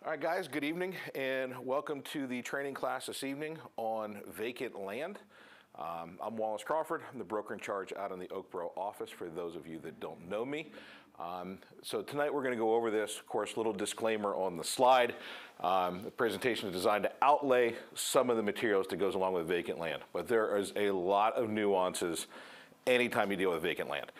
All right, guys, good evening, and welcome to the training class this evening on vacant land. I'm Wallace Crawford. I'm the broker in charge out in the Oakboro office for those of you that don't know me. So tonight we're going to go over this, of course, little disclaimer on the slide. The presentation is designed to outlay some of the materials that goes along with vacant land, but there is a lot of nuances anytime you deal with vacant land.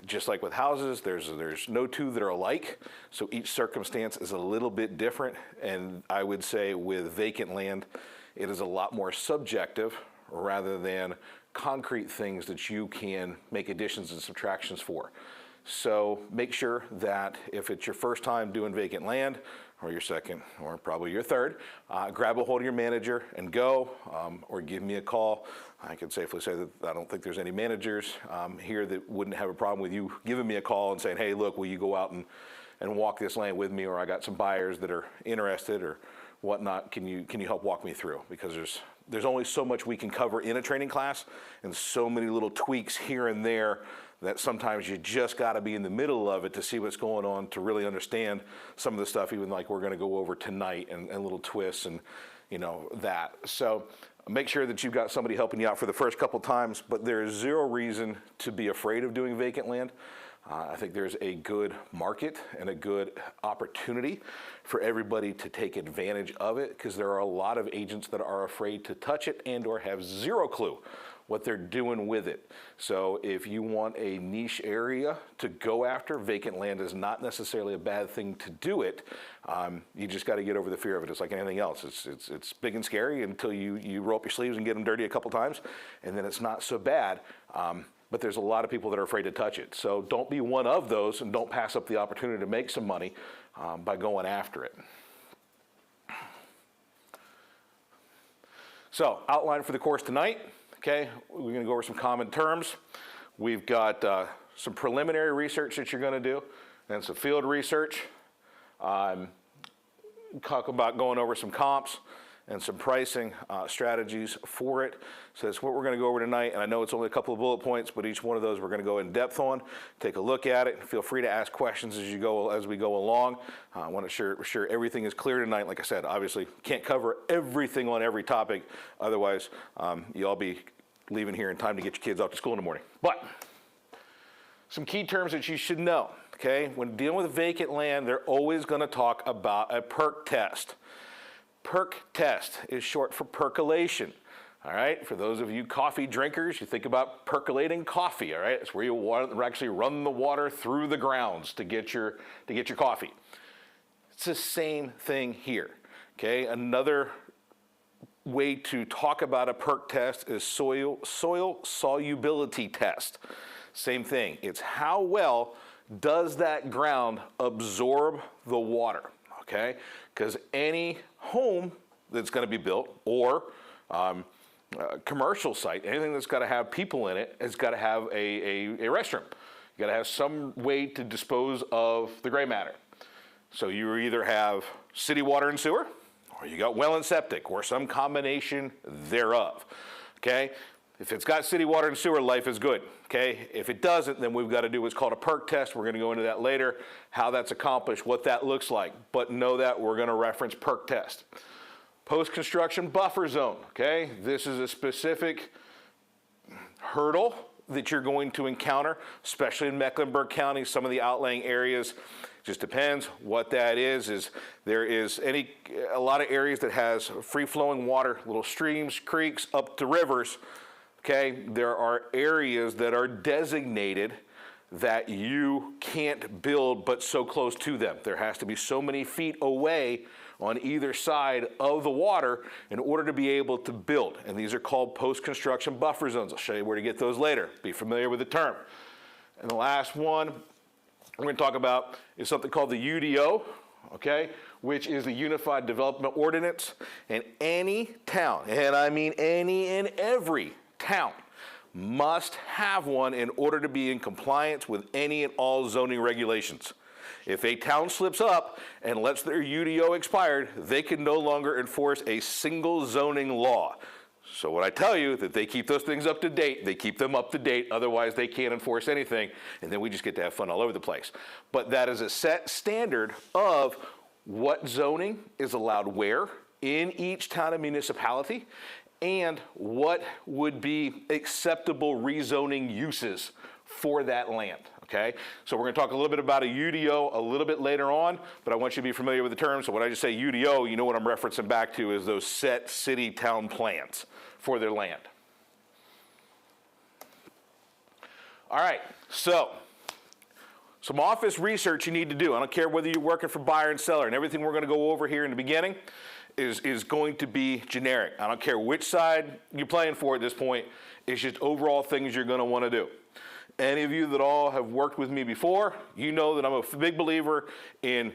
Just like with houses, there's no two that are alike, so each circumstance is a little bit different, and I would say with vacant land, it is a lot more subjective rather than concrete things that you can make additions and subtractions for. So make sure that if it's your first time doing vacant land, or your second, or probably your third, grab a hold of your manager and go, or give me a call. I can safely say that I don't think there's any managers here that wouldn't have a problem with you giving me a call and saying, hey, look, will you go out and walk this land with me, or I got some buyers that are interested or whatnot, can you help walk me through? Because there's only so much we can cover in a training class, and so many little tweaks here and there that sometimes you just got to be in the middle of it to see what's going on to really understand some of the stuff, even like we're going to go over tonight, and little twists and that. So make sure that you've got somebody helping you out for the first couple times, but there is zero reason to be afraid of doing vacant land. I think there's a good market and a good opportunity for everybody to take advantage of it, because there are a lot of agents that are afraid to touch it and or have zero clue what they're doing with it. So if you want a niche area to go after, vacant land is not necessarily a bad thing to do it. You just got to get over the fear of it. It's like anything else. It's big and scary until you roll up your sleeves and get them dirty a couple times, and then it's not so bad. But there's a lot of people that are afraid to touch it. So don't be one of those, and don't pass up the opportunity to make some money by going after it. So outline for the course tonight. Okay, we're going to go over some common terms. We've got some preliminary research that you're going to do, and some field research. Talk about going over some comps and some pricing strategies for it. So that's what we're going to go over tonight, and I know it's only a couple of bullet points, but each one of those we're going to go in depth on. Take a look at it. Feel free to ask questions as we go along. I want to sure everything is clear tonight. Like I said, obviously can't cover everything on every topic, otherwise you'll be leaving here in time to get your kids off to school in the morning. But some key terms that you should know. Okay, when dealing with vacant land, they're always going to talk about a perk test. Perk test is short for percolation. All right, for those of you coffee drinkers, you think about percolating coffee. All right, it's where you actually run the water through the grounds to get your coffee. It's the same thing here. Okay, another way to talk about a perk test is soil solubility test. Same thing. It's how well does that ground absorb the water? Okay, because any home that's going to be built, or commercial site, anything that's got to have people in it, has got to have a restroom. You got to have some way to dispose of the gray matter. So you either have city water and sewer, or you got well and septic, or some combination thereof. Okay, if it's got city water and sewer, life is good. Okay, if it doesn't, then we've got to do what's called a perk test. We're going to go into that later, how that's accomplished, what that looks like. But know that we're going to reference perk test. Post-construction buffer zone. Okay, this is a specific hurdle that you're going to encounter, especially in Mecklenburg County, some of the outlying areas. Just depends what that is there is a lot of areas that has free-flowing water, little streams, creeks, up to rivers. Okay, there are areas that are designated that you can't build but so close to them. There has to be so many feet away on either side of the water in order to be able to build. And these are called post-construction buffer zones. I'll show you where to get those later. Be familiar with the term. And the last one we're going to talk about is something called the UDO, okay, which is the Unified Development Ordinance. And any town, and I mean any and every town, must have one in order to be in compliance with any and all zoning regulations. If a town slips up and lets their UDO expired, they can no longer enforce a single zoning law. So when I tell you that they keep those things up to date, they keep them up to date, otherwise they can't enforce anything, and then we just get to have fun all over the place. But that is a set standard of what zoning is allowed where in each town and municipality, and what would be acceptable rezoning uses for that land, okay? So we're gonna talk a little bit about a UDO a little bit later on, but I want you to be familiar with the term. So when I just say UDO, you know what I'm referencing back to is those set city town plans for their land. All right, so some office research you need to do. I don't care whether you're working for buyer and seller, and everything we're gonna go over here in the beginning is going to be generic. I don't care which side you're playing for at this point, it's just overall things you're gonna wanna do. Any of you that all have worked with me before, you know that I'm a big believer in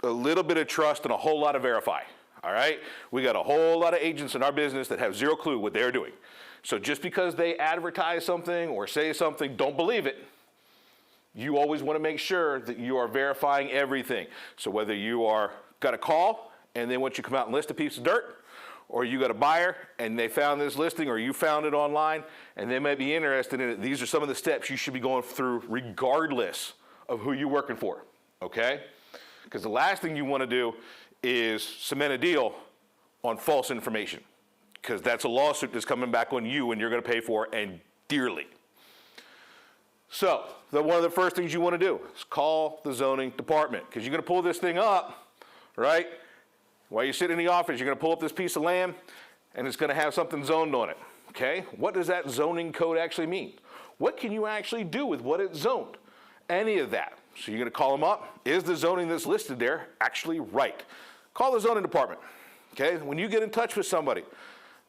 a little bit of trust and a whole lot of verify, all right? We got a whole lot of agents in our business that have zero clue what they're doing. So just because they advertise something or say something, don't believe it. You always wanna make sure that you are verifying everything. So whether you got a call and they want you to come out and list a piece of dirt, or you got a buyer and they found this listing, or you found it online and they might be interested in it, these are some of the steps you should be going through regardless of who you're working for, okay? Because the last thing you want to do is cement a deal on false information, because that's a lawsuit that's coming back on you and you're going to pay for, and dearly. So one of the first things you want to do is call the zoning department, because you're going to pull this thing up, right? While you sit in the office, you're going to pull up this piece of land, and it's going to have something zoned on it, okay? What does that zoning code actually mean? What can you actually do with what it's zoned? Any of that. So you're going to call them up. Is the zoning that's listed there actually right? Call the zoning department, okay? When you get in touch with somebody,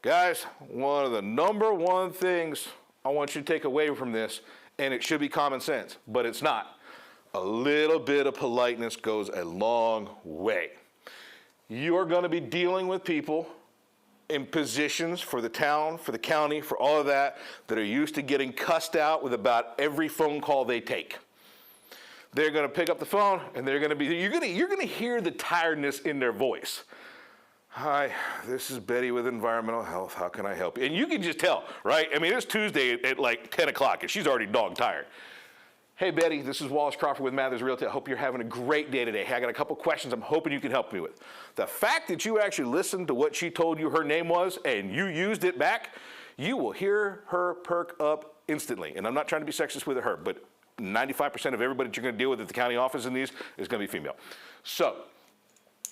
guys, one of the number one things I want you to take away from this, and it should be common sense, but it's not. A little bit of politeness goes a long way. You're going to be dealing with people in positions for the town, for the county, for all of that are used to getting cussed out with about every phone call they take. They're going to pick up the phone and they're going to you're going to hear the tiredness in their voice. Hi, this is Betty with Environmental Health. How can I help you? And you can just tell, right? I mean, it's Tuesday at like 10 o'clock and she's already dog tired. Hey, Betty, this is Wallace Crawford with Mathers Realty. I hope you're having a great day today. Hey, I got a couple questions I'm hoping you can help me with. The fact that you actually listened to what she told you her name was and you used it back, you will hear her perk up instantly. And I'm not trying to be sexist with her, but 95% of everybody that you're going to deal with at the county office in these is going to be female. So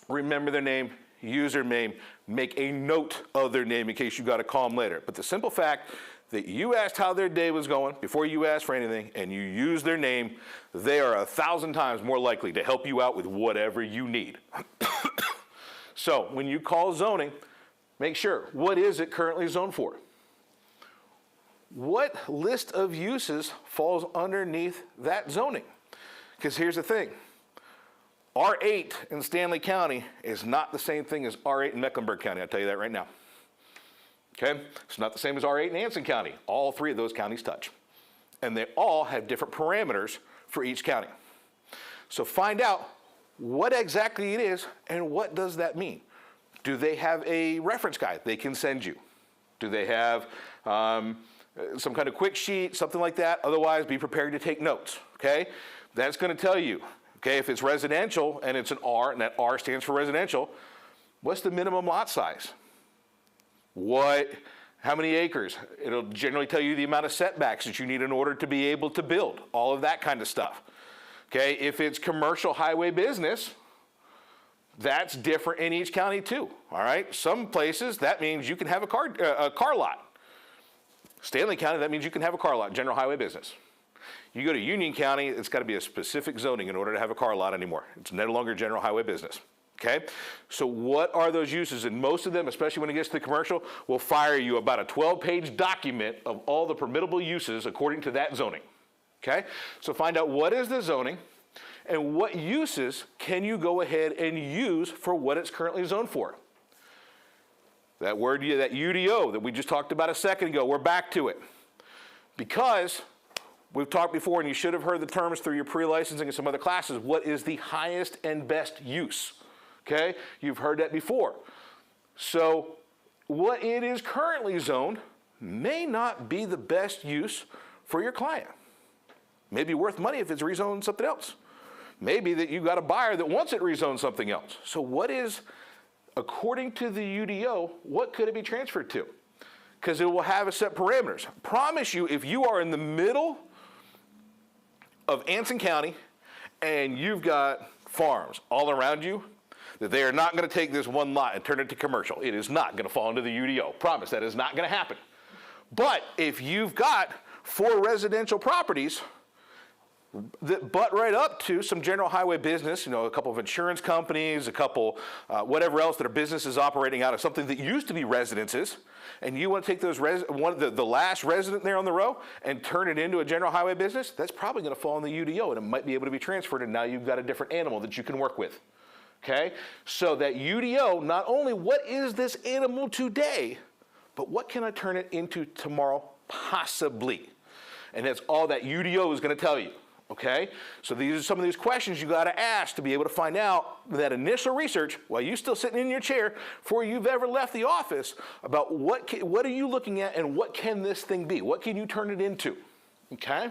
remember their name, use their name, make a note of their name in case you got to call them later. But the simple fact that you asked how their day was going before you asked for anything, and you use their name, they are 1,000 times more likely to help you out with whatever you need. So when you call zoning, make sure, what is it currently zoned for? What list of uses falls underneath that zoning? Because here's the thing, R8 in Stanley County is not the same thing as R8 in Mecklenburg County, I'll tell you that right now. Okay, it's not the same as R8 in Anson County. All three of those counties touch. And they all have different parameters for each county. So find out what exactly it is and what does that mean. Do they have a reference guide they can send you? Do they have some kind of quick sheet, something like that? Otherwise, be prepared to take notes, okay? That's gonna tell you, okay, if it's residential and it's an R and that R stands for residential, what's the minimum lot size? How many acres? It'll generally tell you the amount of setbacks that you need in order to be able to build, all of that kind of stuff. Okay, if it's commercial highway business, that's different in each county too, all right? Some places, that means you can have a car lot. Stanley County, that means you can have a car lot, general highway business. You go to Union County, it's gotta be a specific zoning in order to have a car lot anymore. It's no longer general highway business. Okay, so what are those uses? And most of them, especially when it gets to the commercial, will fire you about a 12-page document of all the permittable uses according to that zoning. Okay, so find out what is the zoning and what uses can you go ahead and use for what it's currently zoned for. That word, that UDO that we just talked about a second ago, we're back to it. Because we've talked before, and you should have heard the terms through your pre-licensing and some other classes, what is the highest and best use? Okay, you've heard that before. So what it is currently zoned may not be the best use for your client. May be worth money if it's rezoned something else. maybe that you've got a buyer that wants it rezoned something else. So what is, according to the UDO, what could it be transferred to? Because it will have a set parameters. Promise you, if you are in the middle of Anson County and you've got farms all around you, that they are not going to take this one lot and turn it to commercial. It is not going to fall into the UDO. Promise, that is not going to happen. But if you've got 4 residential properties that butt right up to some general highway business, a couple of insurance companies, a couple whatever else that are businesses operating out of something that used to be residences, and you want to take those the last resident there on the row and turn it into a general highway business, that's probably going to fall in the UDO, and it might be able to be transferred, and now you've got a different animal that you can work with. Okay? So that UDO, not only what is this animal today, but what can I turn it into tomorrow, possibly? And that's all that UDO is going to tell you. Okay? So these are some of these questions you got to ask to be able to find out that initial research while you're still sitting in your chair before you've ever left the office about what are you looking at and what can this thing be? What can you turn it into? Okay?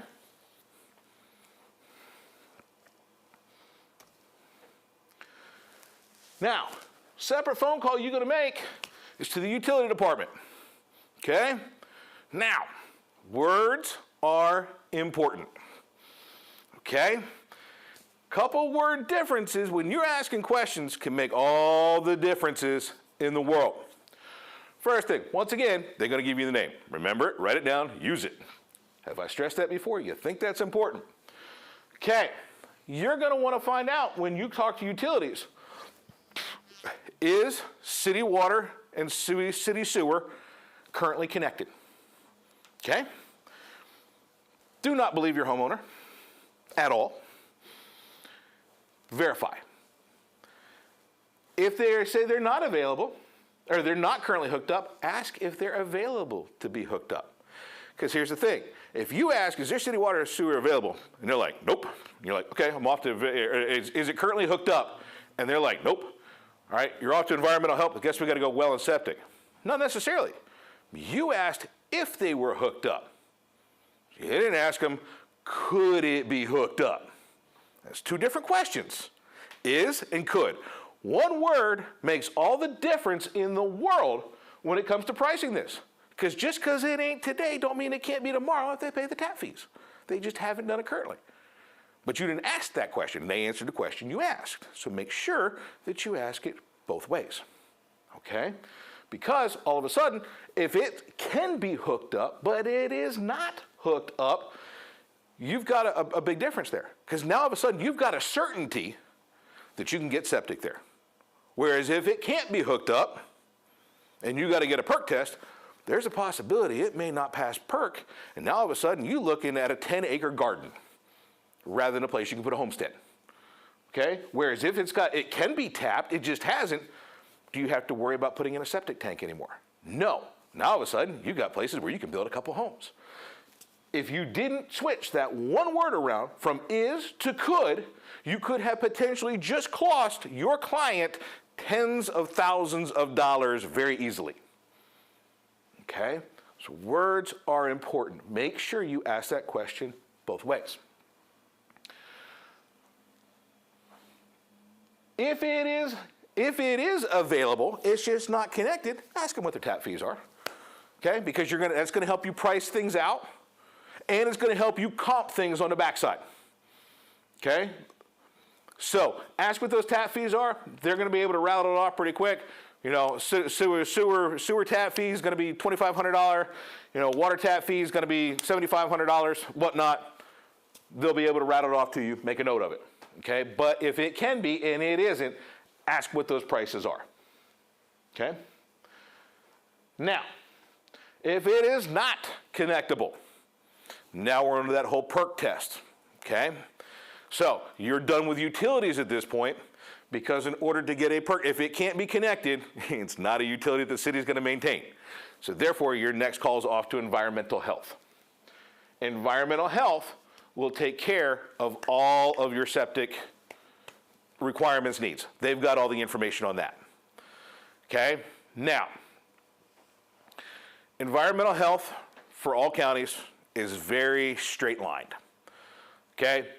Now, separate phone call you're going to make is to the utility department. Okay? Now, words are important. Okay? Couple word differences when you're asking questions can make all the differences in the world. First thing, once again, they're going to give you the name. Remember it, write it down, use it. Have I stressed that before? You think that's important? Okay, you're going to want to find out when you talk to utilities, is city water and city sewer currently connected? Okay? Do not believe your homeowner at all. Verify. If they say they're not available, or they're not currently hooked up, ask if they're available to be hooked up. Because here's the thing. If you ask, is there city water or sewer available? And they're like, nope. And you're like, okay, I'm off to, is it currently hooked up? And they're like, nope. All right, you're off to environmental help, but guess we got to go well and septic. Not necessarily. You asked if they were hooked up. You didn't ask them, could it be hooked up? That's 2 different questions. Is and could. One word makes all the difference in the world when it comes to pricing this. Because just because it ain't today don't mean it can't be tomorrow if they pay the tap fees. They just haven't done it currently. But you didn't ask that question. They answered the question you asked. So make sure that you ask it both ways. Okay? Because all of a sudden, if it can be hooked up, but it is not hooked up, you've got a big difference there. Because now all of a sudden, you've got a certainty that you can get septic there. Whereas if it can't be hooked up, and you got to get a perk test, there's a possibility it may not pass perk, and now all of a sudden, you're looking at a 10-acre garden rather than a place you can put a homestead. Okay? Whereas if it can be tapped, it just hasn't, do you have to worry about putting in a septic tank anymore? No. Now all of a sudden, you've got places where you can build a couple homes. If you didn't switch that one word around from is to could, you could have potentially just cost your client tens of thousands of dollars very easily. Okay? So words are important. Make sure you ask that question both ways. If it is available, it's just not connected, ask them what their tap fees are. Okay? Because that's going to help you price things out, and it's going to help you comp things on the backside. Okay? So ask what those tap fees are. They're going to be able to rattle it off pretty quick. Sewer tap fee is going to be $2,500. Water tap fee is going to be $7,500, whatnot. They'll be able to rattle it off to you. Make a note of it. Okay? But if it can be and it isn't, ask what those prices are. Okay? Now, if it is not connectable, now we're into that whole perk test. Okay? So you're done with utilities at this point, because in order to get a perk, if it can't be connected, it's not a utility the city's going to maintain. So therefore, your next call is off to environmental health. Environmental health will take care of all of your septic requirements needs. They've got all the information on that. Okay? Now, environmental health for all counties is very straight-lined. Okay?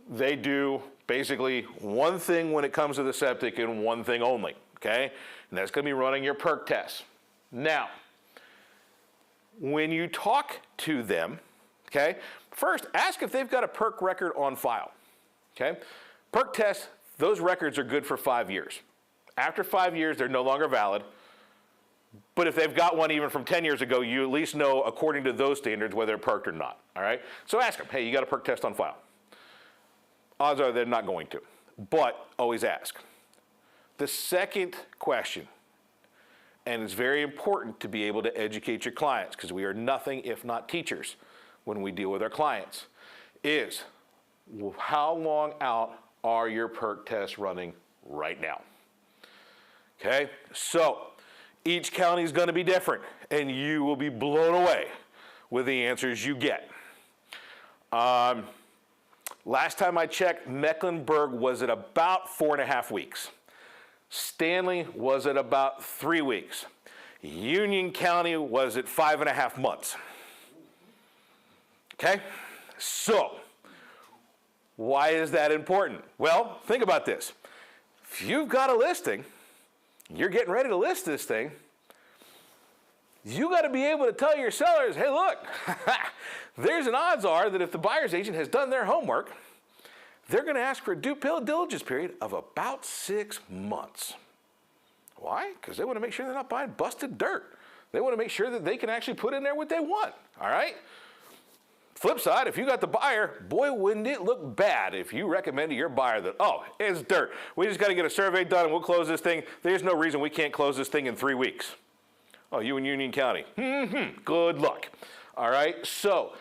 They do basically one thing when it comes to the septic and one thing only, okay? And that's going to be running your perk test. Now, when you talk to them, okay, first ask if they've got a perk record on file, okay? Perk tests, those records are good for 5 years. After 5 years, they're no longer valid. But if they've got one even from 10 years ago, you at least know, according to those standards, whether they're perked or not, all right? So ask them, hey, you got a perk test on file? Odds are they're not going to, but always ask. The second question, and it's very important to be able to educate your clients, because we are nothing if not teachers when we deal with our clients, is how long out are your perk tests running right now? Okay, so each county is going to be different, and you will be blown away with the answers you get. Last time I checked, Mecklenburg was at about 4.5 weeks. Stanley was at about 3 weeks. Union County was at 5.5 months. Okay, so why is that important? Well, think about this. If you've got a listing, you're getting ready to list this thing, you got to be able to tell your sellers, hey, look, there's an odds are that if the buyer's agent has done their homework, they're going to ask for a due diligence period of about 6 months. Why? Because they want to make sure they're not buying busted dirt. They want to make sure that they can actually put in there what they want, all right? Flip side, if you got the buyer, boy, wouldn't it look bad if you recommend to your buyer that, oh, it's dirt. We just got to get a survey done and we'll close this thing. There's no reason we can't close this thing in 3 weeks. Oh, you in Union County. Good luck. All right, so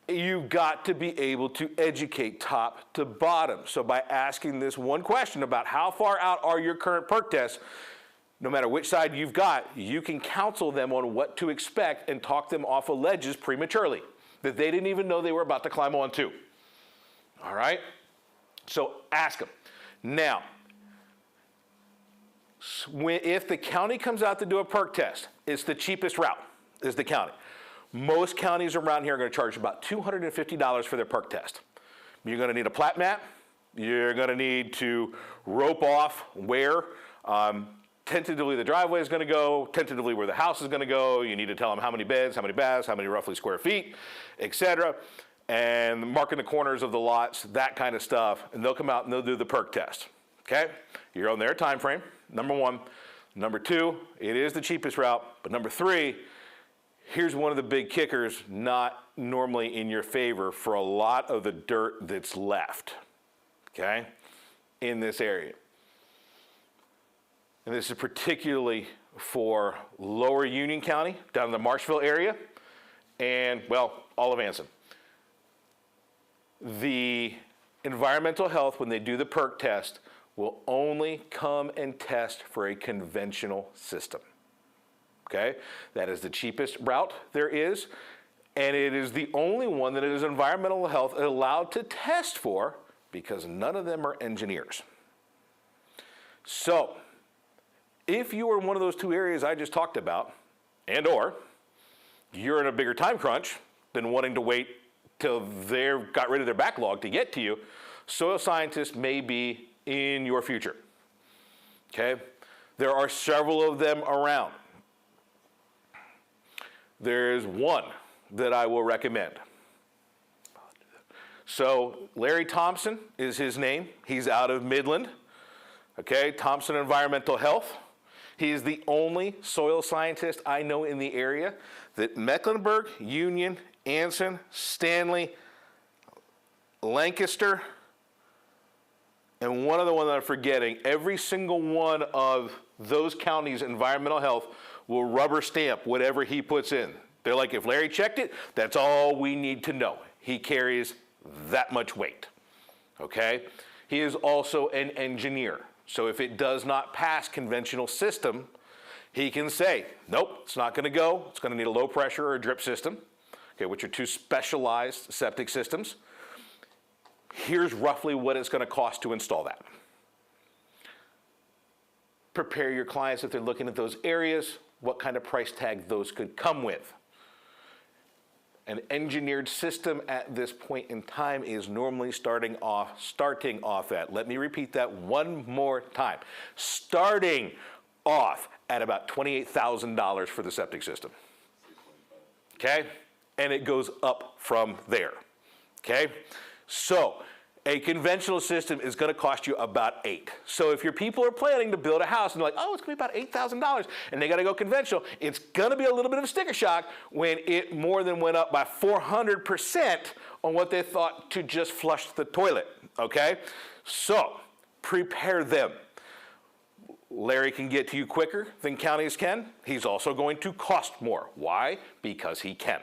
you've got to be able to educate top to bottom. So by asking this one question about how far out are your current perk tests, no matter which side you've got, you can counsel them on what to expect and talk them off of ledges prematurely that they didn't even know they were about to climb onto. All right? So ask them. Now, if the county comes out to do a perk test, it's the cheapest route, is the county. Most counties around here are going to charge about $250 for their perk test. You're going to need a plat map. You're going to need to rope off where tentatively the driveway is going to go, tentatively where the house is going to go. You need to tell them how many beds, how many baths, how many roughly square feet, etc. And marking the corners of the lots, that kind of stuff. And they'll come out and they'll do the perk test. Okay? You're on their time frame, number one. Number two, it is the cheapest route. But number three, here's one of the big kickers not normally in your favor for a lot of the dirt that's left, okay, in this area. And this is particularly for lower Union County, down in the Marshville area, and, well, all of Anson. The environmental health, when they do the perk test, will only come and test for a conventional system. Okay? That is the cheapest route there is, and it is the only one that is environmental health allowed to test for because none of them are engineers. So, if you are in one of those two areas I just talked about, and or you're in a bigger time crunch than wanting to wait till they've got rid of their backlog to get to you, soil scientists may be in your future. Okay? There are several of them around. There's one that I will recommend. So Larry Thompson is his name. He's out of Midland. Okay, Thompson Environmental Health. He is the only soil scientist I know in the area that Mecklenburg, Union, Anson, Stanley, Lancaster, and one other one that I'm forgetting, every single one of those counties' environmental health will rubber stamp whatever he puts in. They're like, if Larry checked it, that's all we need to know. He carries that much weight, okay? He is also an engineer. So if it does not pass conventional system, he can say, nope, it's not gonna go. It's gonna need a low pressure or a drip system, okay, which are two specialized septic systems. Here's roughly what it's gonna cost to install that. Prepare your clients if they're looking at those areas, what kind of price tag those could come with. An engineered system at this point in time is normally starting off at, let me repeat that one more time, starting off at about $28,000 for the septic system. Okay? And it goes up from there. Okay? So a conventional system is going to cost you about $8,000. So if your people are planning to build a house and they're like, oh, it's going to be about $8,000, and they got to go conventional, it's going to be a little bit of a sticker shock when it more than went up by 400% on what they thought to just flush the toilet. Okay? So prepare them. Larry can get to you quicker than counties can. He's also going to cost more. Why? Because he can.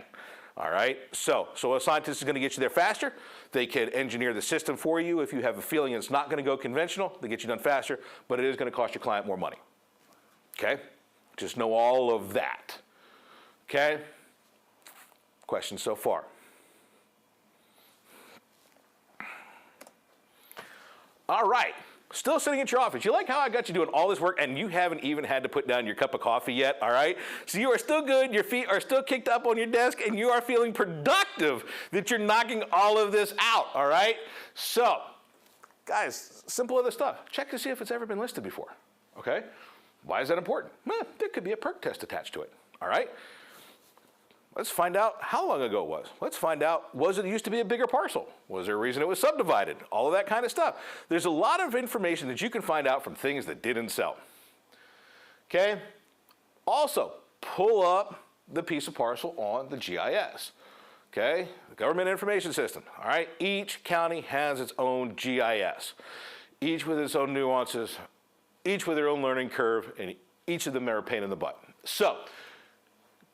All right, so a scientist is going to get you there faster. They can engineer the system for you. If you have a feeling it's not going to go conventional, they get you done faster, but it is going to cost your client more money. Okay, just know all of that. Okay, questions so far? All right. Still sitting at your office. You like how I got you doing all this work and you haven't even had to put down your cup of coffee yet, all right? So you are still good, your feet are still kicked up on your desk, and you are feeling productive that you're knocking all of this out, all right? So, guys, simple other stuff. Check to see if it's ever been listed before, okay? Why is that important? Well, there could be a perk test attached to it, all right? Let's find out how long ago it was. Let's find out, was it used to be a bigger parcel? Was there a reason it was subdivided? All of that kind of stuff. There's a lot of information that you can find out from things that didn't sell. Okay? Also, pull up the piece of parcel on the GIS. Okay? The Government Information System. All right? Each county has its own GIS. Each with its own nuances, each with their own learning curve, and each of them are a pain in the butt. So,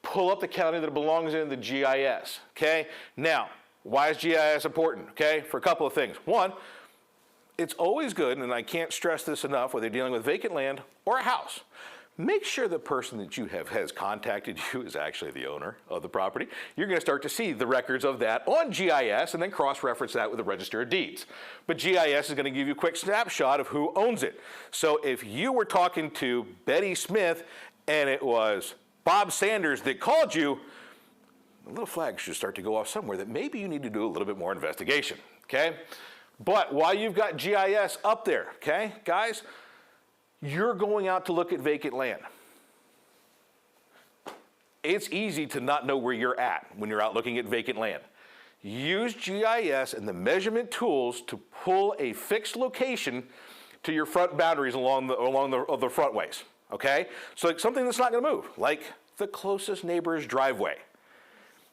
pull up the county that it belongs in, the GIS, okay? Now, why is GIS important, okay? For a couple of things. One, it's always good, and I can't stress this enough, whether you're dealing with vacant land or a house, make sure the person that you have has contacted you is actually the owner of the property. You're going to start to see the records of that on GIS and then cross-reference that with the Register of Deeds. But GIS is going to give you a quick snapshot of who owns it. So if you were talking to Betty Smith and it was Bob Sanders that called you, a little flag should start to go off somewhere that maybe you need to do a little bit more investigation, okay? But while you've got GIS up there, okay, guys, you're going out to look at vacant land. It's easy to not know where you're at when you're out looking at vacant land. Use GIS and the measurement tools to pull a fixed location to your front boundaries along the frontways. Okay, so like something that's not going to move, like the closest neighbor's driveway.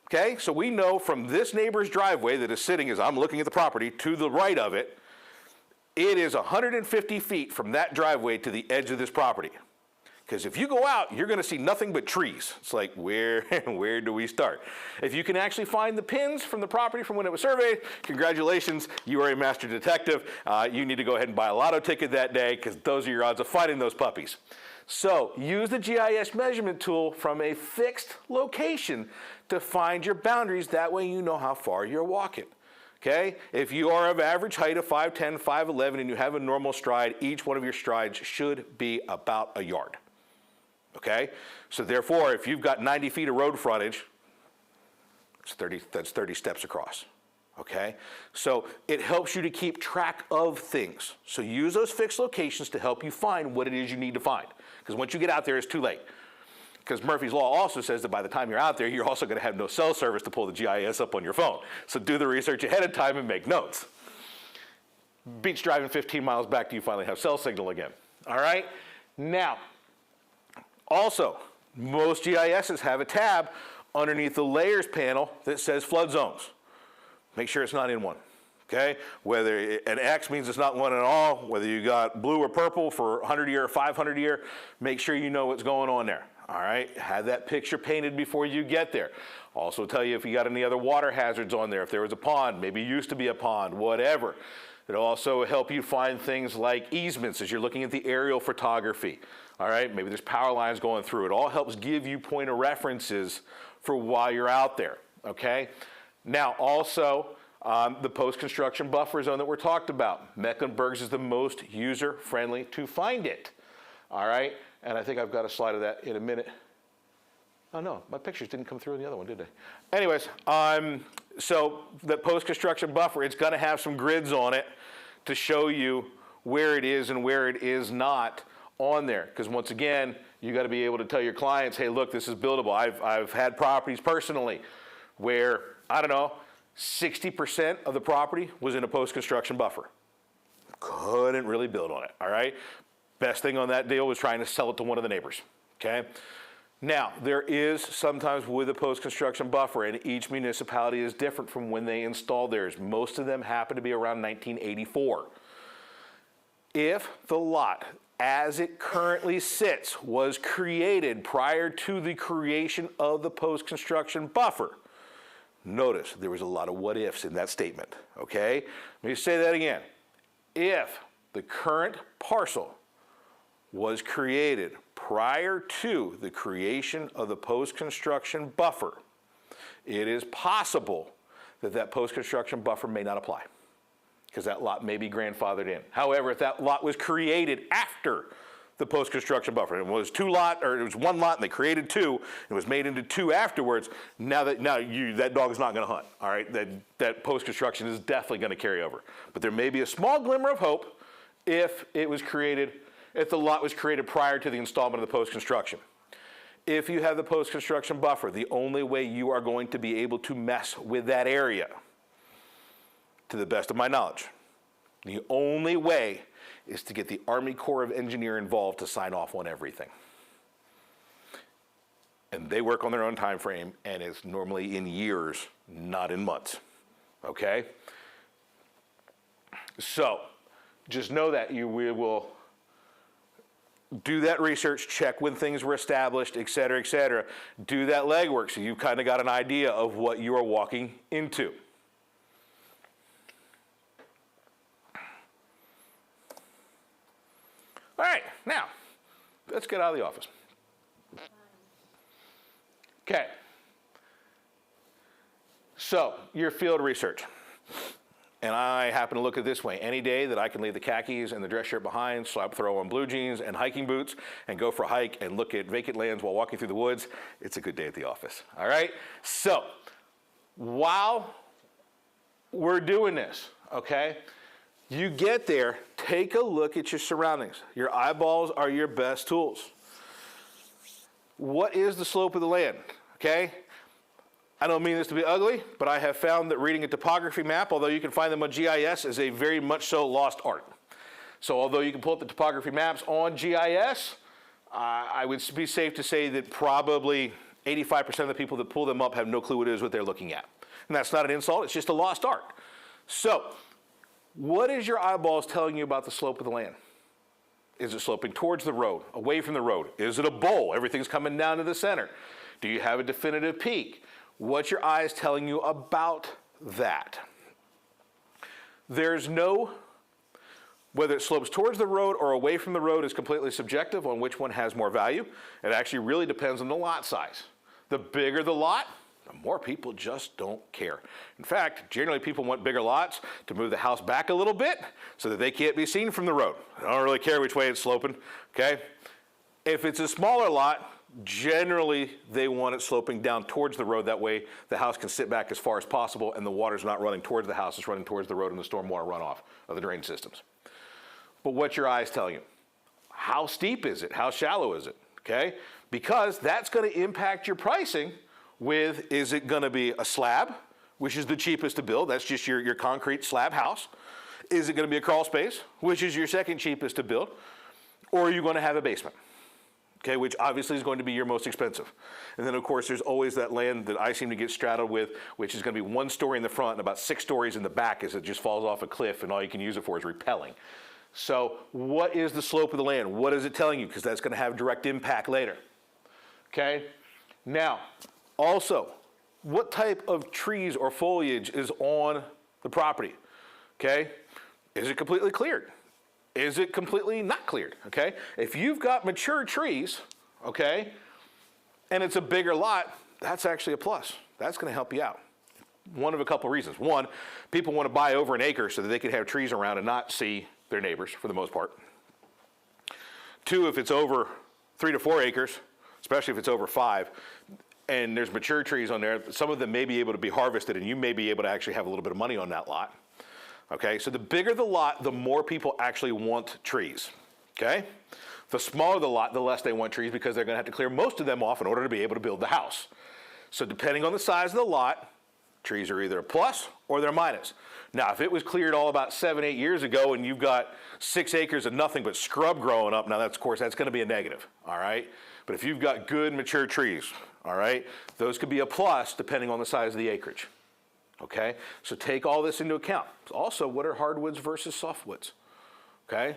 Okay, so we know from this neighbor's driveway that is sitting as I'm looking at the property to the right of it, it is 150 feet from that driveway to the edge of this property. Because if you go out, you're going to see nothing but trees. It's like, where do we start? If you can actually find the pins from the property from when it was surveyed, congratulations, you are a master detective. You need to go ahead and buy a lotto ticket that day because those are your odds of finding those puppies. So use the GIS measurement tool from a fixed location to find your boundaries. That way you know how far you're walking. Okay? If you are of average height of 5'10", 5'11", and you have a normal stride, each one of your strides should be about a yard. Okay? So therefore, if you've got 90 feet of road frontage, that's 30 steps across. Okay? So it helps you to keep track of things. So use those fixed locations to help you find what it is you need to find. Because once you get out there, it's too late. Because Murphy's Law also says that by the time you're out there, you're also going to have no cell service to pull the GIS up on your phone. So do the research ahead of time and make notes. Beats driving 15 miles back till you finally have cell signal again. All right? Now, also, most GISs have a tab underneath the layers panel that says flood zones. Make sure it's not in one. Okay, whether an X means it's not one at all, whether you got blue or purple for 100 year or 500 year, make sure you know what's going on there. All right, have that picture painted before you get there. Also tell you if you got any other water hazards on there, if there was a pond, maybe used to be a pond, whatever. It'll also help you find things like easements as you're looking at the aerial photography. All right, maybe there's power lines going through. It all helps give you point of references for while you're out there. Okay, now also, the post-construction buffer zone that we're talked about. Mecklenburg's is the most user-friendly to find it. All right, and I think I've got a slide of that in a minute. Oh no, my pictures didn't come through in the other one, did they? Anyways, so the post-construction buffer, it's gonna have some grids on it to show you where it is and where it is not on there. Because once again, you gotta be able to tell your clients, hey, look, this is buildable. I've had properties personally where, I don't know, 60% of the property was in a post-construction buffer. Couldn't really build on it, all right? Best thing on that deal was trying to sell it to one of the neighbors, okay? Now, there is sometimes with a post-construction buffer, and each municipality is different from when they installed theirs. Most of them happen to be around 1984. If the lot, as it currently sits, was created prior to the creation of the post-construction buffer, notice there was a lot of what ifs in that statement, okay? Let me say that again. If the current parcel was created prior to the creation of the post-construction buffer, it is possible that that post-construction buffer may not apply because that lot may be grandfathered in. However, if that lot was created after the post-construction buffer, it was it was one lot and they created two, it was made into two afterwards, that dog is not gonna hunt, all right? That post-construction is definitely gonna carry over. But there may be a small glimmer of hope if the lot was created prior to the installment of the post-construction. If you have the post-construction buffer, the only way you are going to be able to mess with that area, to the best of my knowledge, the only way is to get the Army Corps of Engineers involved to sign off on everything. And they work on their own time frame, and it's normally in years, not in months, okay? So, just know that we will do that research, check when things were established, et cetera, do that legwork so you've kind of got an idea of what you are walking into. All right, now, let's get out of the office. Okay. So, your field research. And I happen to look at it this way. Any day that I can leave the khakis and the dress shirt behind, throw on blue jeans and hiking boots and go for a hike and look at vacant lands while walking through the woods, it's a good day at the office, all right? So, while we're doing this, okay, you get there, take a look at your surroundings. Your eyeballs are your best tools. What is the slope of the land, okay? I don't mean this to be ugly, but I have found that reading a topography map, although you can find them on GIS, is a very much so lost art. So although you can pull up the topography maps on GIS, I would be safe to say that probably 85% of the people that pull them up have no clue what it is what they're looking at. And that's not an insult, it's just a lost art. So, what is your eyeballs telling you about the slope of the land? Is it sloping towards the road, away from the road? Is it a bowl? Everything's coming down to the center. Do you have a definitive peak? What's your eyes telling you about that? There's no, whether it slopes towards the road or away from the road is completely subjective on which one has more value. It actually really depends on the lot size. The bigger the lot, the more people just don't care. In fact, generally people want bigger lots to move the house back a little bit so that they can't be seen from the road. I don't really care which way it's sloping, okay? If it's a smaller lot, generally they want it sloping down towards the road. That way the house can sit back as far as possible and the water's not running towards the house, it's running towards the road and the stormwater runoff of the drain systems. But what's your eyes telling you? How steep is it? How shallow is it? Okay? Because that's going to impact your pricing with, is it going to be a slab, which is the cheapest to build, that's just your concrete slab house? Is it going to be a crawl space, which is your second cheapest to build? Or are you going to have a basement? Okay, which obviously is going to be your most expensive. And then of course there's always that land that I seem to get straddled with, which is going to be 1 story in the front and about 6 stories in the back as it just falls off a cliff and all you can use it for is repelling. So what is the slope of the land? What is it telling you? Because that's going to have direct impact later. Okay, now also, what type of trees or foliage is on the property? Okay, is it completely cleared? Is it completely not cleared, okay? If you've got mature trees, okay, and it's a bigger lot, that's actually a plus. That's gonna help you out. One of a couple reasons. One, people wanna buy over an acre so that they can have trees around and not see their neighbors for the most part. Two, if it's over 3 to 4 acres, especially if it's over 5, and there's mature trees on there, some of them may be able to be harvested, and you may be able to actually have a little bit of money on that lot. Okay, so the bigger the lot, the more people actually want trees. Okay, the smaller the lot, the less they want trees, because they're going to have to clear most of them off in order to be able to build the house. So depending on the size of the lot, trees are either a plus or they're minus. Now, if it was cleared all about 7, 8 years ago and you've got 6 acres of nothing but scrub growing up, now that's, of course, that's going to be a negative, all right? But if you've got good mature trees, all right, those could be a plus depending on the size of the acreage, okay? So take all this into account. Also, what are hardwoods versus softwoods, okay?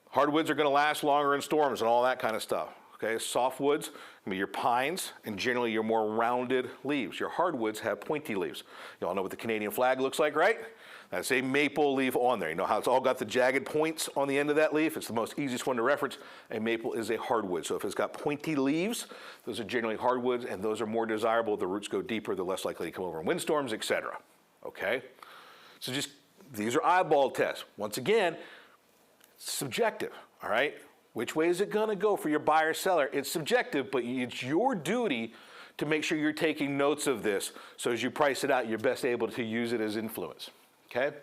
Hardwoods are going to last longer in storms and all that kind of stuff. Okay, softwoods, I mean your pines, and generally your more rounded leaves. Your hardwoods have pointy leaves. You all know what the Canadian flag looks like, right? That's a maple leaf on there. You know how it's all got the jagged points on the end of that leaf? It's the most easiest one to reference. A maple is a hardwood. So if it's got pointy leaves, those are generally hardwoods, and those are more desirable. The roots go deeper, they're less likely to come over in windstorms, etc. Okay? So just, these are eyeball tests. Once again, it's subjective, all right? Which way is it going to go for your buyer seller? It's subjective, but it's your duty to make sure you're taking notes of this, so as you price it out, you're best able to use it as influence. Okay?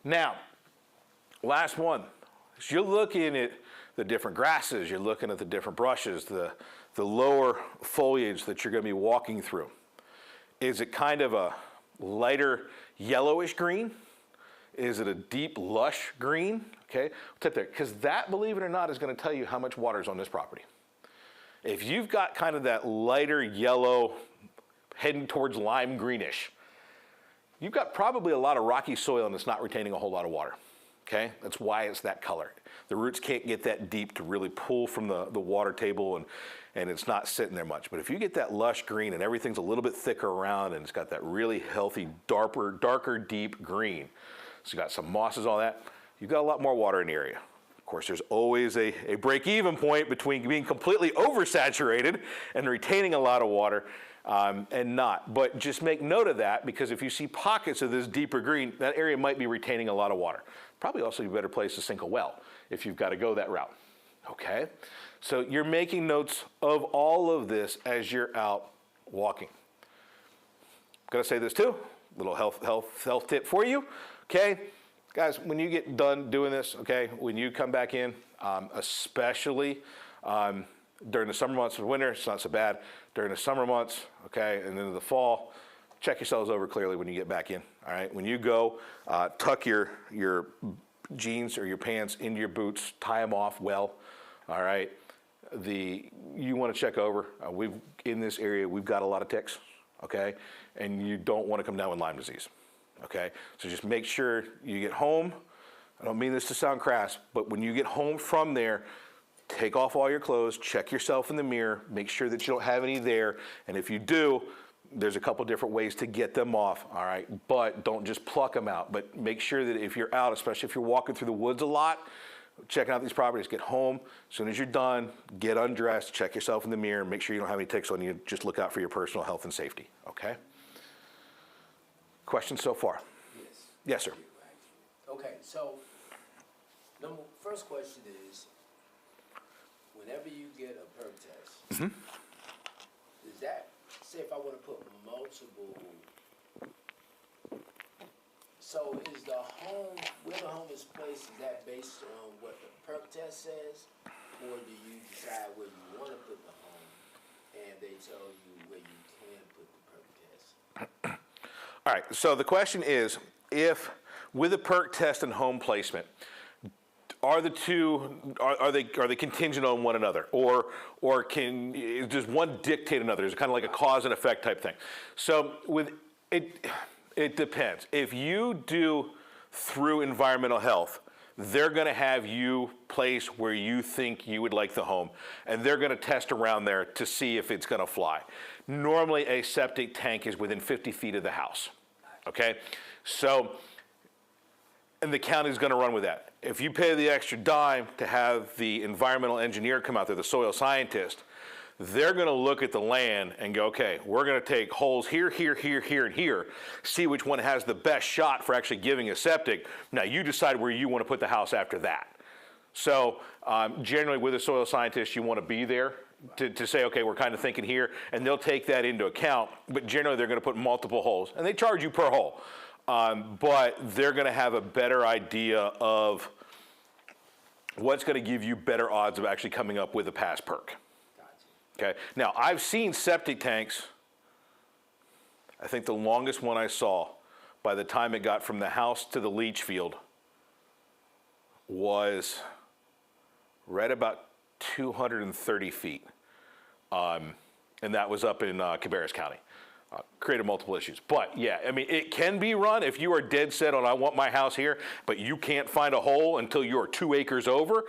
Now, last one. So you're looking at the different grasses, you're looking at the different brushes, the lower foliage that you're going to be walking through. Is it kind of a lighter yellowish green? Is it a deep, lush green? Okay, tip there, because that, believe it or not, is going to tell you how much water is on this property. If you've got kind of that lighter yellow, heading towards lime greenish, you've got probably a lot of rocky soil and it's not retaining a whole lot of water. Okay, that's why it's that color. The roots can't get that deep to really pull from the water table, and it's not sitting there much. But if you get that lush green and everything's a little bit thicker around and it's got that really healthy, darker, deep green, so you got some mosses, all that, you've got a lot more water in the area. Of course, there's always a break-even point between being completely oversaturated and retaining a lot of water and not. But just make note of that, because if you see pockets of this deeper green, that area might be retaining a lot of water. Probably also a better place to sink a well if you've got to go that route. Okay? So you're making notes of all of this as you're out walking. Gotta say this too, little health tip for you. Okay? Guys, when you get done doing this, okay, when you come back in, especially during the summer months, of winter, it's not so bad. During the summer months, okay, and then in the fall, check yourselves over clearly when you get back in, all right? When you go, tuck your jeans or your pants into your boots, tie them off well, all right? You want to check over. In this area, we've got a lot of ticks, okay? And you don't want to come down with Lyme disease. Okay, so just make sure you get home. I don't mean this to sound crass, but when you get home from there, take off all your clothes, check yourself in the mirror, make sure that you don't have any there, and if you do, there's a couple different ways to get them off, all right? But don't just pluck them out, but make sure that if you're out, especially if you're walking through the woods a lot, checking out these properties, get home, as soon as you're done, get undressed, check yourself in the mirror, make sure you don't have any ticks on you, just look out for your personal health and safety, okay? Questions so far? Yes. Yes, sir. Okay, so first question is, whenever you get a perk test, does that, say if I want to put multiple, so is the home, where the home is placed, is that based on what the perk test says? Or do you decide where you want to put the home and they tell you where you can put the perk test? All right, so the question is, if with a perk test and home placement, are the two, are they contingent on one another, or does one dictate another? Is it kind of like a cause and effect type thing? So with it depends. If you do through environmental health, they're going to have you place where you think you would like the home, and they're going to test around there to see if it's going to fly. Normally, a septic tank is within 50 feet of the house. Okay, so, and the county's going to run with that. If you pay the extra dime to have the environmental engineer come out there, the soil scientist, they're going to look at the land and go, okay, we're going to take holes here, here, here, here, and here, see which one has the best shot for actually giving a septic. Now you decide where you want to put the house after that. So generally with a soil scientist, you want to be there to say, okay, we're kind of thinking here, and they'll take that into account, but generally they're going to put multiple holes, and they charge you per hole. But they're going to have a better idea of what's going to give you better odds of actually coming up with a pass perk. Gotcha. Okay. Now, I've seen septic tanks. I think the longest one I saw, by the time it got from the house to the leach field, was right about 230 feet. And that was up in Cabarrus County. Created multiple issues. But yeah, I mean, it can be run if you are dead set on I want my house here, but you can't find a hole until you're 2 acres over.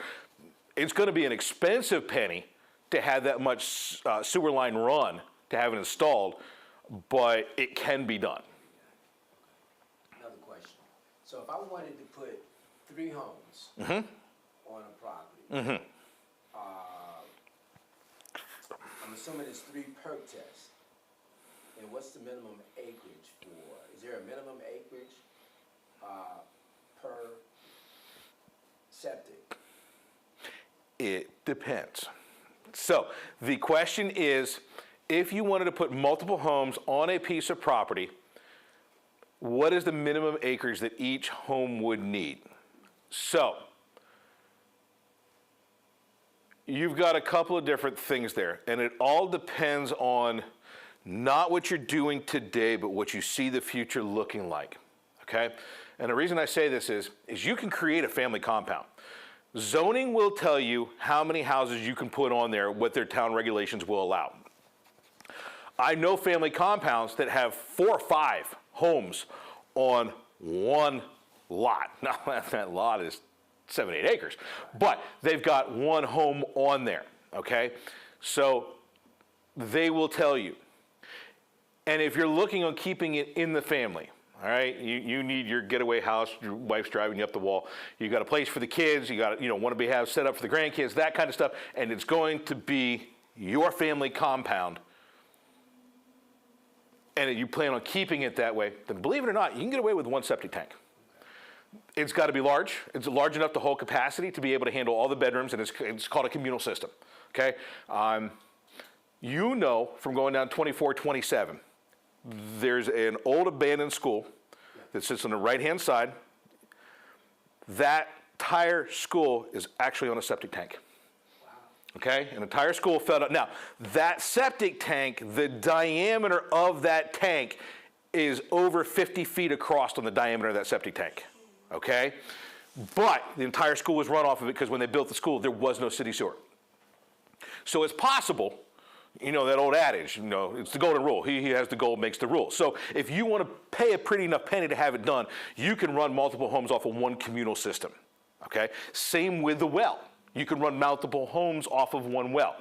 It's going to be an expensive penny to have that much sewer line run to have it installed, but it can be done. Another question. So if I wanted to put 3 homes on a property, I'm assuming it's 3 perk tests. And what's the minimum acreage for? Is there a minimum acreage per septic? It depends. So the question is, if you wanted to put multiple homes on a piece of property, what is the minimum acreage that each home would need? So you've got a couple of different things there, and it all depends on not what you're doing today, but what you see the future looking like, okay? And the reason I say this is you can create a family compound. Zoning will tell you how many houses you can put on there, what their town regulations will allow. I know family compounds that have 4 or 5 homes on one lot. Now, that lot is 7, 8 acres, but they've got one home on there, okay? So they will tell you. And if you're looking on keeping it in the family, all right, you need your getaway house, your wife's driving you up the wall, you got a place for the kids, you got, want to have set up for the grandkids, that kind of stuff, and it's going to be your family compound, and you plan on keeping it that way, then believe it or not, you can get away with 1 septic tank. It's got to be large. It's large enough to hold capacity to be able to handle all the bedrooms, and it's called a communal system, okay? From going down 2427, there's an old abandoned school that sits on the right-hand side. That entire school is actually on a septic tank. Wow. Okay, an entire school fell out. Now, that septic tank, the diameter of that tank is over 50 feet across on the diameter of that septic tank. Okay, but the entire school was run off of it because when they built the school, there was no city sewer. So it's possible. That old adage, it's the golden rule. He who has the gold makes the rule. So if you want to pay a pretty enough penny to have it done, you can run multiple homes off of one communal system, okay? Same with the well. You can run multiple homes off of one well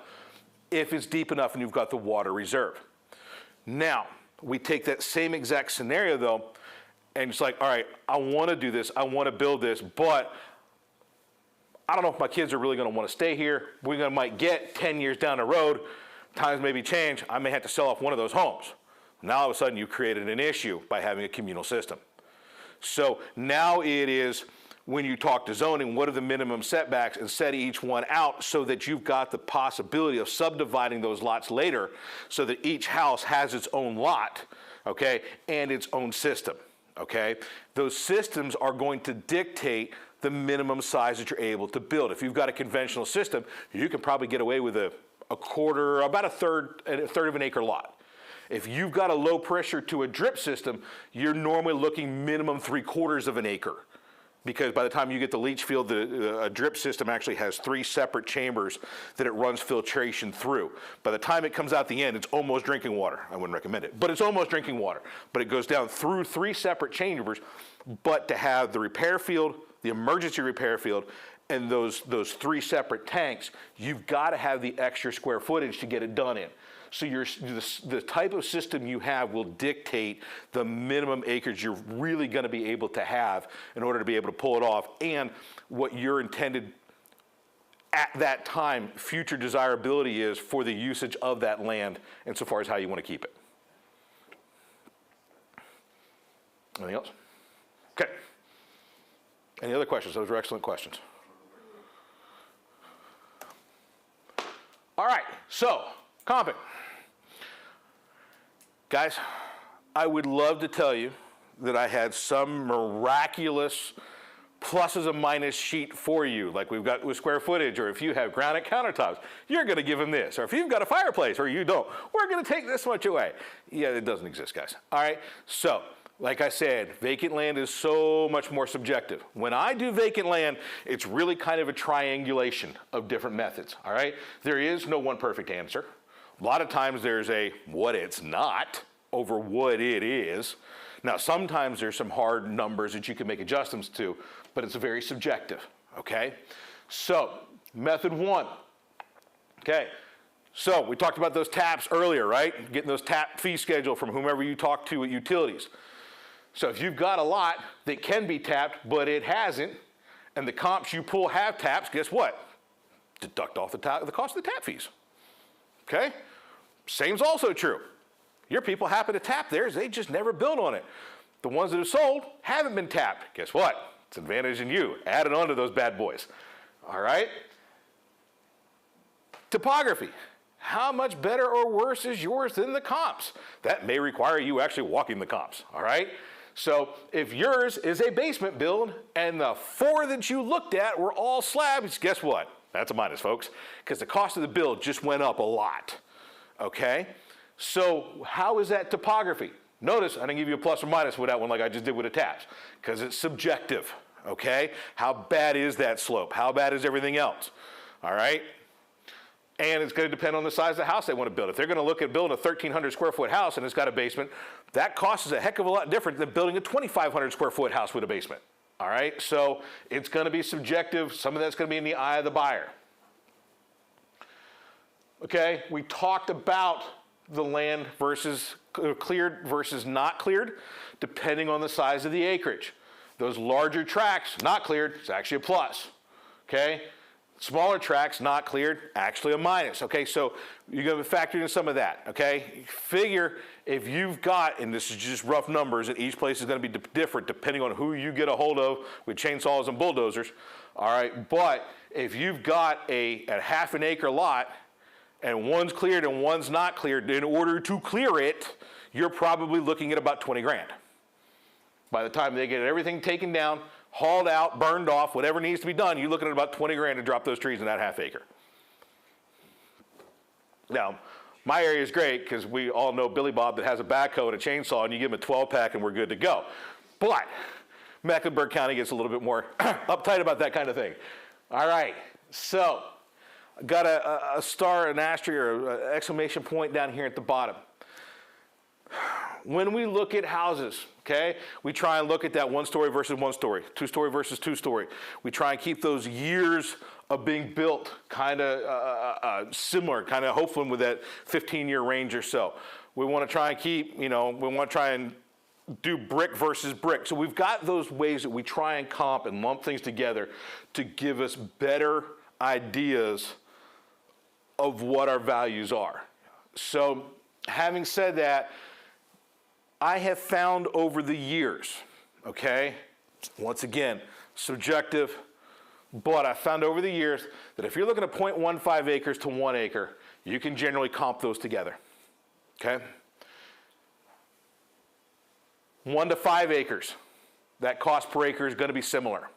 if it's deep enough and you've got the water reserve. Now, we take that same exact scenario, though, and it's like, all right, I want to do this, I want to build this, but I don't know if my kids are really going to want to stay here. We might get 10 years down the road, times maybe change, I may have to sell off one of those homes. Now all of a sudden you've created an issue by having a communal system. So now it is, when you talk to zoning, what are the minimum setbacks, and set each one out so that you've got the possibility of subdividing those lots later so that each house has its own lot, okay, and its own system, okay? Those systems are going to dictate the minimum size that you're able to build. If you've got a conventional system, you can probably get away with a quarter, about a third of an acre lot. If you've got a low pressure to a drip system, you're normally looking minimum 3/4 of an acre, because by the time you get the leach field, a drip system actually has 3 separate chambers that it runs filtration through. By the time it comes out the end, it's almost drinking water. I wouldn't recommend it, but it's almost drinking water. But it goes down through 3 separate chambers, but to have the repair field, the emergency repair field, and those 3 separate tanks, you've got to have the extra square footage to get it done in. So the type of system you have will dictate the minimum acreage you're really going to be able to have in order to be able to pull it off, and what your intended at that time future desirability is for the usage of that land insofar as how you want to keep it. Anything else? Okay. Any other questions? Those were excellent questions. All right, so comping. Guys, I would love to tell you that I had some miraculous pluses and minus sheet for you, like we've got with square footage, or if you have granite countertops, you're going to give them this, or if you've got a fireplace or you don't, we're going to take this much away. Yeah, it doesn't exist, guys. All right, so like I said, vacant land is so much more subjective. When I do vacant land, it's really kind of a triangulation of different methods, all right? There is no one perfect answer. A lot of times there's a what it's not over what it is. Now, sometimes there's some hard numbers that you can make adjustments to, but it's very subjective, okay? So, method one, okay? So, we talked about those taps earlier, right? Getting those tap fee schedule from whomever you talk to at utilities. So, if you've got a lot that can be tapped, but it hasn't, and the comps you pull have taps, guess what? Deduct off the cost of the tap fees, okay? Same's also true. Your people happen to tap theirs, they just never built on it. The ones that have sold haven't been tapped. Guess what? It's an advantage in you. Add it on to those bad boys. All right? Topography. How much better or worse is yours than the comps? That may require you actually walking the comps. All right? So if yours is a basement build and the 4 that you looked at were all slabs, guess what? That's a minus, folks, because the cost of the build just went up a lot. Okay? So how is that topography? Notice I didn't give you a plus or minus with that one like I just did with the taps, because it's subjective, okay? How bad is that slope? How bad is everything else? All right? And it's going to depend on the size of the house they want to build. If they're going to look at building a 1,300 square foot house and it's got a basement, that cost is a heck of a lot different than building a 2,500 square foot house with a basement. All right? So it's going to be subjective. Some of that's going to be in the eye of the buyer. Okay? We talked about the land versus cleared versus not cleared, depending on the size of the acreage. Those larger tracts, not cleared, it's actually a plus, okay? Smaller tracts, not cleared, actually a minus, okay? So you're gonna factor in some of that, okay? Figure if you've got, and this is just rough numbers, and each place is gonna be different depending on who you get a hold of with chainsaws and bulldozers, all right? But if you've got a half an acre lot, and one's cleared and one's not cleared, in order to clear it, you're probably looking at about 20 grand. By the time they get everything taken down, hauled out, burned off, whatever needs to be done, you're looking at about 20 grand to drop those trees in that half acre. Now, my area is great because we all know Billy Bob that has a backhoe and a chainsaw, and you give him a 12-pack and we're good to go. But Mecklenburg County gets a little bit more uptight about that kind of thing. All right, so got a star, an asterisk, or an exclamation point down here at the bottom. When we look at houses, okay, we try and look at that 1-story versus 1-story, 2-story versus 2-story. We try and keep those years of being built kind of similar, kind of hopefully with that 15-year range or so. We want to try and keep, we want to try and do brick versus brick. So we've got those ways that we try and comp and lump things together to give us better ideas of what our values are. So having said that, I have found over the years, okay, once again, subjective, but I found over the years that if you're looking at 0.15 acres to 1 acre, you can generally comp those together, okay? 1 to 5 acres, that cost per acre is going to be similar.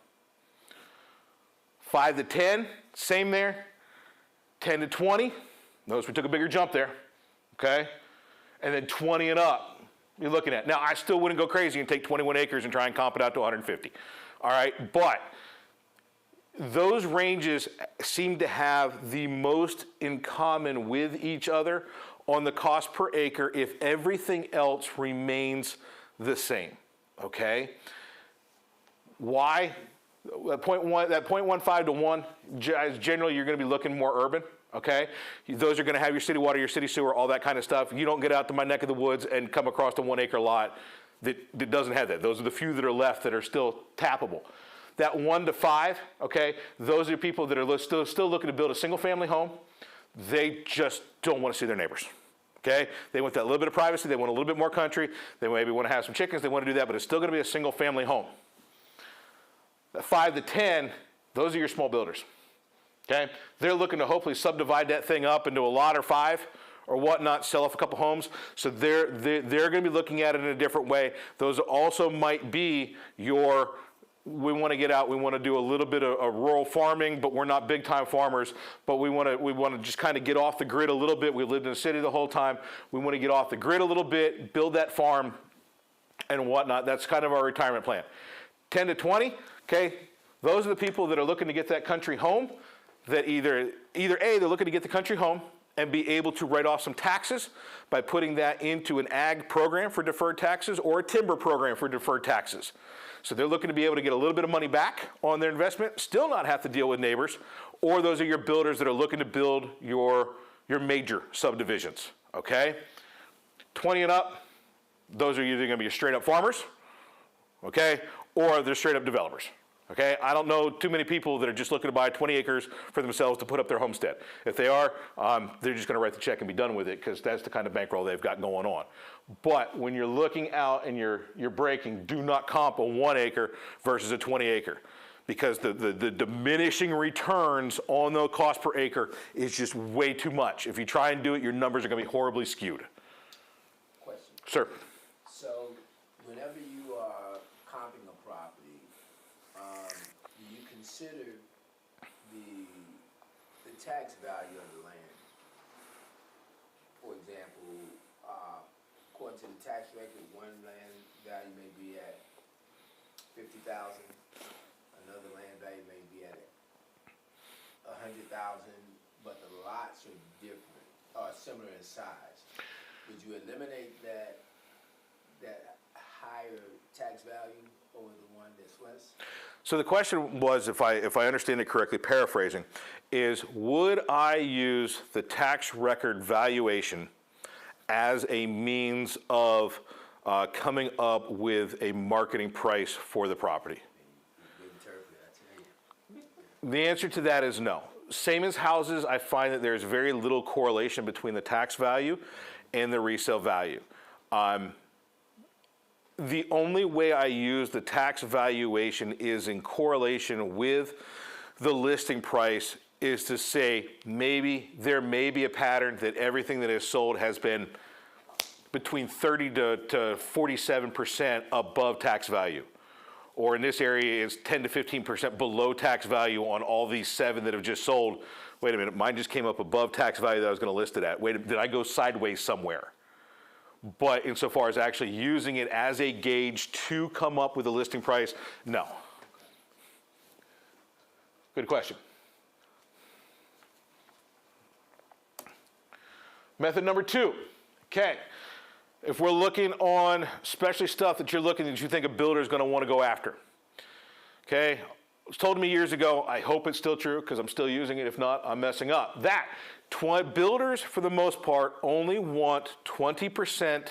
5 to 10, same there. 10 to 20, notice we took a bigger jump there, okay? And then 20 and up, you're looking at. Now, I still wouldn't go crazy and take 21 acres and try and comp it out to 150, all right? But those ranges seem to have the most in common with each other on the cost per acre if everything else remains the same, okay? Why? That 0.15 to 1, generally you're going to be looking more urban, okay? Those are going to have your city water, your city sewer, all that kind of stuff. You don't get out to my neck of the woods and come across a 1 acre lot that doesn't have that. Those are the few that are left that are still tappable. That 1 to 5, okay, those are people that are still looking to build a single family home. They just don't want to see their neighbors, okay? They want that little bit of privacy. They want a little bit more country. They maybe want to have some chickens. They want to do that, but it's still going to be a single family home. 5 to 10, those are your small builders, okay? They're looking to hopefully subdivide that thing up into a lot or 5 or whatnot, sell off a couple homes. So they're going to be looking at it in a different way. Those also might be your, we want to get out, we want to do a little bit of rural farming, but we're not big time farmers, but we want to just kind of get off the grid a little bit. We lived in the city the whole time. We want to get off the grid a little bit, build that farm and whatnot. That's kind of our retirement plan. 10 to 20, okay, those are the people that are looking to get that country home, that either A, they're looking to get the country home and be able to write off some taxes by putting that into an ag program for deferred taxes or a timber program for deferred taxes. So they're looking to be able to get a little bit of money back on their investment, still not have to deal with neighbors, or those are your builders that are looking to build your major subdivisions, okay? 20 and up, those are either gonna be your straight up farmers, okay, or they're straight up developers. Okay, I don't know too many people that are just looking to buy 20 acres for themselves to put up their homestead. If they are, they're just going to write the check and be done with it because that's the kind of bankroll they've got going on. But when you're looking out and you're breaking, do not comp a 1 acre versus a 20 acre because the diminishing returns on the cost per acre is just way too much. If you try and do it, your numbers are going to be horribly skewed. Question. Sir. So whenever you are comping a property, do you consider the tax value of the land? For example, according to the tax record, one land value may be at $50,000, another land value may be at $100,000, but the lots are different, are similar in size. Would you eliminate that higher tax value over the one that's less? So the question was, if I understand it correctly, paraphrasing, is would I use the tax record valuation as a means of coming up with a marketing price for the property? The answer to that is no. Same as houses, I find that there's very little correlation between the tax value and the resale value. The only way I use the tax valuation is in correlation with the listing price, is to say maybe there may be a pattern that everything that is sold has been between 30 to 47% above tax value. Or in this area is 10 to 15% below tax value on all these 7 that have just sold. Wait a minute, mine just came up above tax value that I was going to list it at. Wait, did I go sideways somewhere? But insofar as actually using it as a gauge to come up with a listing price, no. Good question. Method number 2, okay. If we're looking on especially stuff that you think a builder is going to want to go after, okay. It was told to me years ago, I hope it's still true because I'm still using it. If not, I'm messing up. That builders, for the most part, only want 20%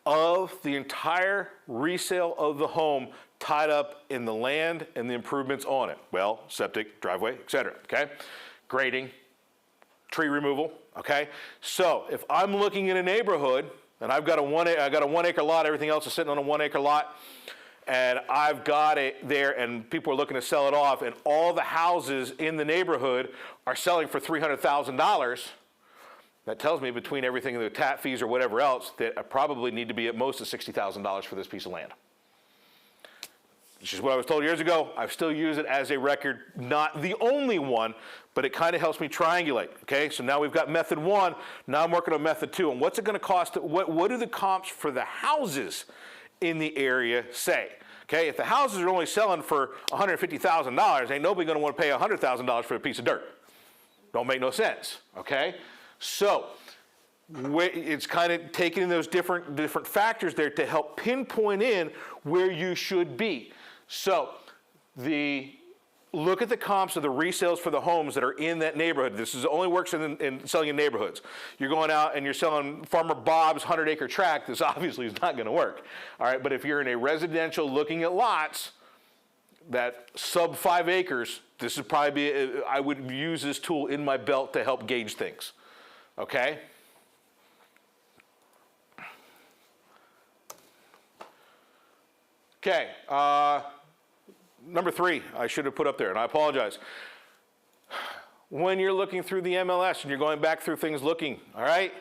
of the entire resale of the home tied up in the land and the improvements on it. Well, septic, driveway, etc. Okay, grading, tree removal. Okay, so if I'm looking in a neighborhood and I've got a 1 acre lot, everything else is sitting on a 1 acre lot, and I've got it there and people are looking to sell it off and all the houses in the neighborhood are selling for $300,000, that tells me between everything, the tap fees or whatever else, that I probably need to be at most of $60,000 for this piece of land. Which is what I was told years ago. I still use it as a record, not the only one, but it kind of helps me triangulate, okay? So now we've got method 1, now I'm working on method 2, and what's it gonna cost, what do the comps for the houses in the area say? Okay, if the houses are only selling for $150,000, ain't nobody gonna wanna pay $100,000 for a piece of dirt. Don't make no sense, okay? So, it's kind of taking those different factors there to help pinpoint in where you should be. So, look at the comps of the resales for the homes that are in that neighborhood. This only works in selling in neighborhoods. You're going out and you're selling Farmer Bob's 100-acre tract. This obviously is not going to work. All right, but if you're in a residential looking at lots that sub 5 acres, this would probably be, I would use this tool in my belt to help gauge things. Okay? Okay. Number 3, I should have put up there, and I apologize. when you're looking through the MLS and you're going back through things looking, all right?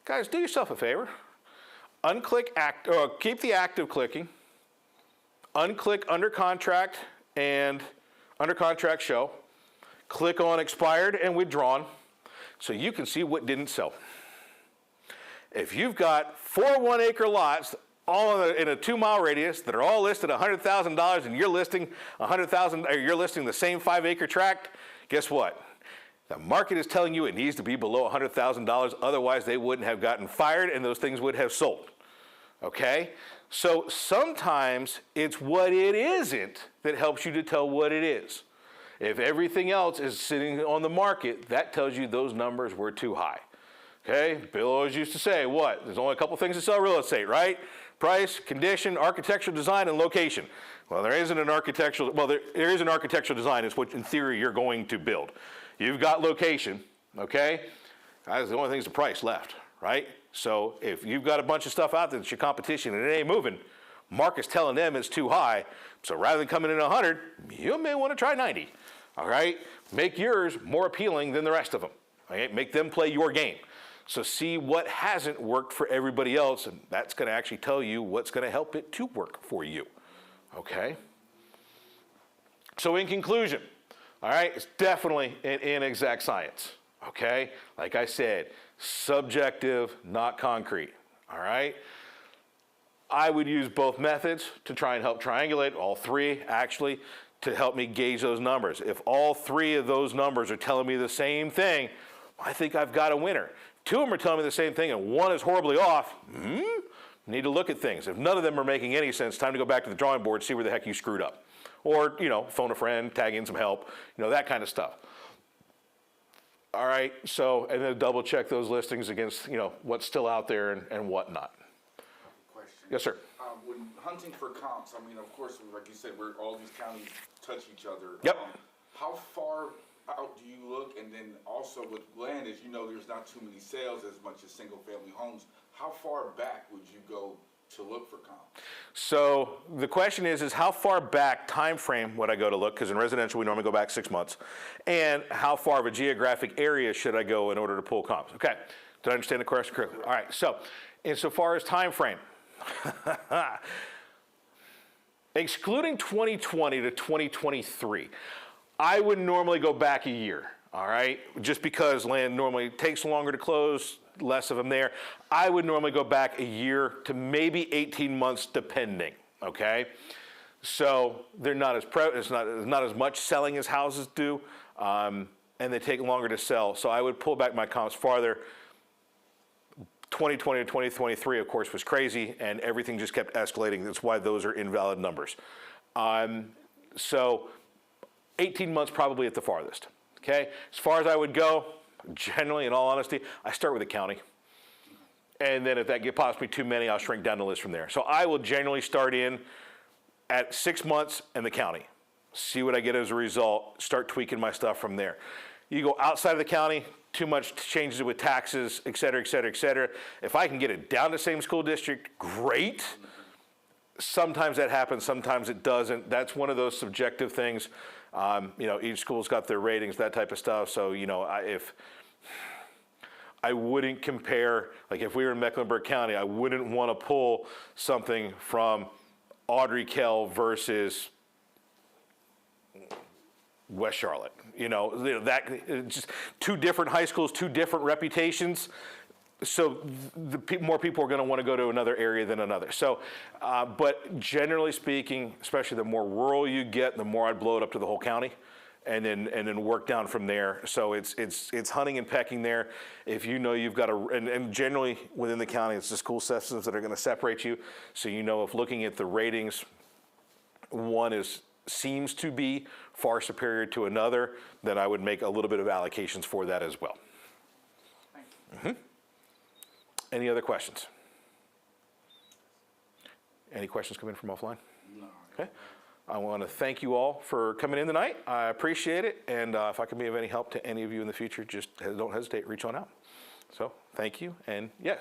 Guys, do yourself a favor. Keep the active clicking. Unclick under contract and under contract show. Click on expired and withdrawn so you can see what didn't sell. If you've got 4 1-acre lots all in a 2-mile radius that are all listed $100,000 and you're listing you're listing the same 5-acre tract, guess what? The market is telling you it needs to be below $100,000, otherwise they wouldn't have gotten fired and those things would have sold. Okay? So sometimes it's what it isn't that helps you to tell what it is. If everything else is sitting on the market, that tells you those numbers were too high. Okay? Bill always used to say, what? There's only a couple things that sell real estate, right? Price, condition, architectural design, and location. Well, there is an architectural design. It's what, in theory, you're going to build. You've got location, okay? That's the only thing's the price left, right? So if you've got a bunch of stuff out there that's your competition and it ain't moving, market's telling them it's too high. So rather than coming in 100, you may want to try 90, all right? Make yours more appealing than the rest of them, okay? Make them play your game. So see what hasn't worked for everybody else, and that's going to actually tell you what's going to help it to work for you, okay? So in conclusion, all right, it's definitely an inexact science, okay? Like I said, subjective, not concrete, all right? I would use both methods to try and help triangulate, all three actually, to help me gauge those numbers. If all three of those numbers are telling me the same thing, I think I've got a winner. 2 of them are telling me the same thing and 1 is horribly off, need to look at things. If none of them are making any sense, time to go back to the drawing board, see where the heck you screwed up. Or, phone a friend, tag in some help, that kind of stuff. All right, so, and then double check those listings against, what's still out there and whatnot. Question. Yes, sir. When hunting for comps, of course, like you said, all these counties touch each other. Yep. How far out do you look? And then also with land, as you know, there's not too many sales as much as single-family homes. How far back would you go to look for comps? So the question is how far back time frame would I go to look? Because in residential, we normally go back 6 months. And how far of a geographic area should I go in order to pull comps? Okay, did I understand the question correctly? All right, so insofar as time frame, excluding 2020 to 2023, I would normally go back a year, all right? Just because land normally takes longer to close, less of them there. I would normally go back a year to maybe 18 months depending, okay? So they're not as it's not as much selling as houses do, and they take longer to sell. So I would pull back my comps farther. 2020 to 2023, of course, was crazy, and everything just kept escalating. That's why those are invalid numbers. So 18 months probably at the farthest, okay? As far as I would go, generally, in all honesty, I start with the county. And then if that gets possibly too many, I'll shrink down the list from there. So I will generally start in at 6 months in the county, see what I get as a result, start tweaking my stuff from there. You go outside of the county, too much changes with taxes, et cetera, et cetera, et cetera. If I can get it down to same school district, great. Sometimes that happens, sometimes it doesn't. That's one of those subjective things. Each school's got their ratings, that type of stuff. So, if I wouldn't compare, like if we were in Mecklenburg County, I wouldn't want to pull something from Audrey Kell versus West Charlotte. Just 2 different high schools, 2 different reputations. So more people are going to want to go to another area than another. So, but generally speaking, especially the more rural you get, the more I'd blow it up to the whole county, and then work down from there. So it's hunting and pecking there. If you've got and generally within the county, it's the school systems that are going to separate you. So if looking at the ratings, one seems to be far superior to another, then I would make a little bit of allocations for that as well. Thank you. Mm-hmm. Any other questions? Any questions come in from offline? No. Okay. I want to thank you all for coming in tonight. I appreciate it. And if I can be of any help to any of you in the future, just don't hesitate, reach on out. So thank you. And yes.